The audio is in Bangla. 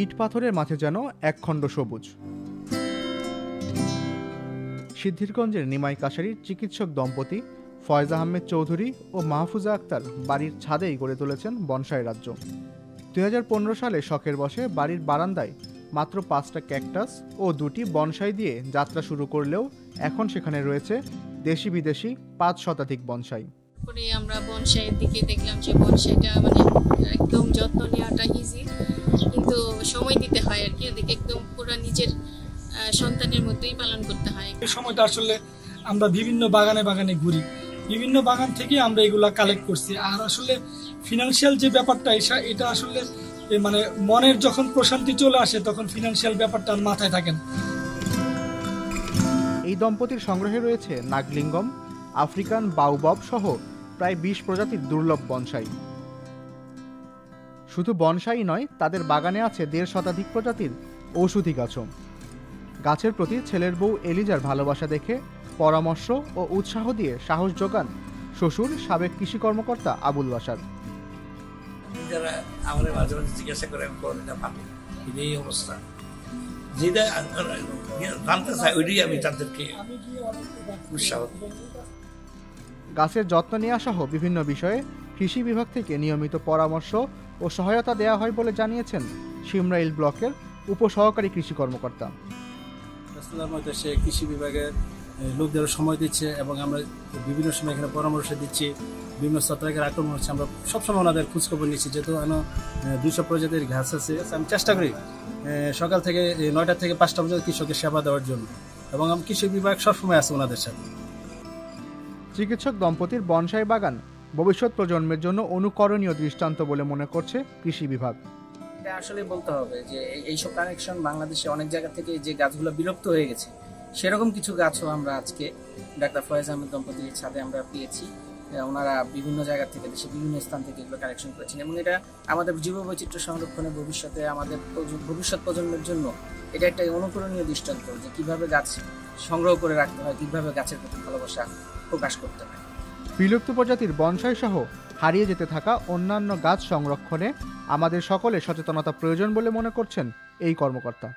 ইট পাথরের মাঝে যেন একখণ্ড সবুজ। সিদ্ধিরগঞ্জের নিমাই কাশারির চিকিৎসক দম্পতি ফয়েজ আহমেদ চৌধুরী ও মাহফুজা আক্তার বাড়ির ছাদেই গড়ে তুলেছেন বনসাই রাজ্য। 2015 সালে শখের বশে বাড়ির বারান্দায় মাত্র 5টা ক্যাকটাস ও 2টি বনসাই দিয়ে যাত্রা শুরু করলেও এখন সেখানে রয়েছে দেশি বিদেশি 5 শতাধিক বনসাই। পরে আমরা বনসাইয়ের দিকে দেখলাম যে বনসাইটা একদম যত্ন নেওয়াটা ইজি, কিন্তু সময় দিতে হয় আর কি। ওদিকে একদম পুরো নিজের সন্তানের মতোই পালন করতে হয়। এই সময়টা আসলে আমরা বিভিন্ন বাগানে বাগানে ঘুরি, বিভিন্ন বাগান থেকে আমরা এগুলা কালেক্ট করছি। আর আসলে ফিনান্সিয়াল যে ব্যাপারটা এটা আসলে মানে মনের যখন প্রশান্তি চলে আসে তখন ফিনান্সিয়াল ব্যাপারটা আর মাথায় থাকে না। এই দম্পতির সংগ্রহে রয়েছে নাগলিঙ্গম, আফ্রিকান বাউবব সহ প্রায় 20 প্রজাতির দুর্লভ বনসাই। শুধু বনসাই নয়, তাদের বাগানে আছে 1.5 শতাধিক প্রজাতির ঔষধি গাছও। গাছের প্রতি ছেলের বউ এলিজার ভালোবাসা দেখে পরামর্শ ও উৎসাহ দিয়ে সাহস যোগান শ্বশুর সাবেক কৃষি কর্মকর্তা আবুল বাশার। যারা আমাদের মাঝে মাঝে জিজ্ঞাসা করে এই অবস্থা যেটা জানতে চাই ওইটাই আমি তাদেরকে উৎসাহ। গাছের যত্ন নেওয়া সহ বিভিন্ন বিষয়ে কৃষি বিভাগ থেকে নিয়মিত পরামর্শ ও সহায়তা দেওয়া হয় বলে জানিয়েছেন শিমরাইল ব্লকের উপসহকারী কৃষি কর্মকর্তা। সে কৃষি বিভাগের লোকদের সময় দিচ্ছে এবং আমরা বিভিন্ন সময় এখানে পরামর্শ দিচ্ছি। বিভিন্ন ছত্রাকের আক্রমণ হচ্ছে, আমরা সবসময় ওনাদের খোঁজখবর নিচ্ছি। যেহেতু 200 প্রজাতির ঘাস আছে, আমি চেষ্টা করি সকাল থেকে 9টা থেকে 5টা পর্যন্ত কৃষকের সেবা দেওয়ার জন্য, এবং কৃষি বিভাগ সবসময় আছে ওনাদের সাথে। চিকিৎসক দম্পতির বনসাই বাগান ভবিষ্যৎ প্রজন্মের জন্য অনুকরণীয় দৃষ্টান্ত বলে মনে করছে কৃষি বিভাগ। এটা আসলে বলতে হবে যে এইসব কানেকশন বাংলাদেশে অনেক জায়গা থেকে যে গাছগুলো বিলুপ্ত হয়ে গেছে সেরকম কিছু গাছও আমরা আজকে ডাক্তার ফয়েজ আহমেদ দম্পতির ছাদে আমরা পেয়েছি। ওনারা বিভিন্ন জায়গা থেকে, দেশের বিভিন্ন স্থান থেকে এগুলো কালেকশন করেছেন, এবং এটা আমাদের জীববৈচিত্র্য সংরক্ষণে ভবিষ্যতে আমাদের ভবিষ্যৎ প্রজন্মের জন্য এটা একটা অনুকরণীয় দৃষ্টান্ত যে কিভাবে গাছ সংগ্রহ করে রাখতে হয়, কিভাবে গাছের প্রতি ভালোবাসা প্রকাশ করতে হয়। বিলুপ্ত প্রজাতির বনসাই সহ হারিয়ে যেতে থাকা অন্যান্য গাছ সংরক্ষণে আমাদের সকলে সচেতনতা প্রয়োজন বলে মনে করছেন এই কর্মকর্তা।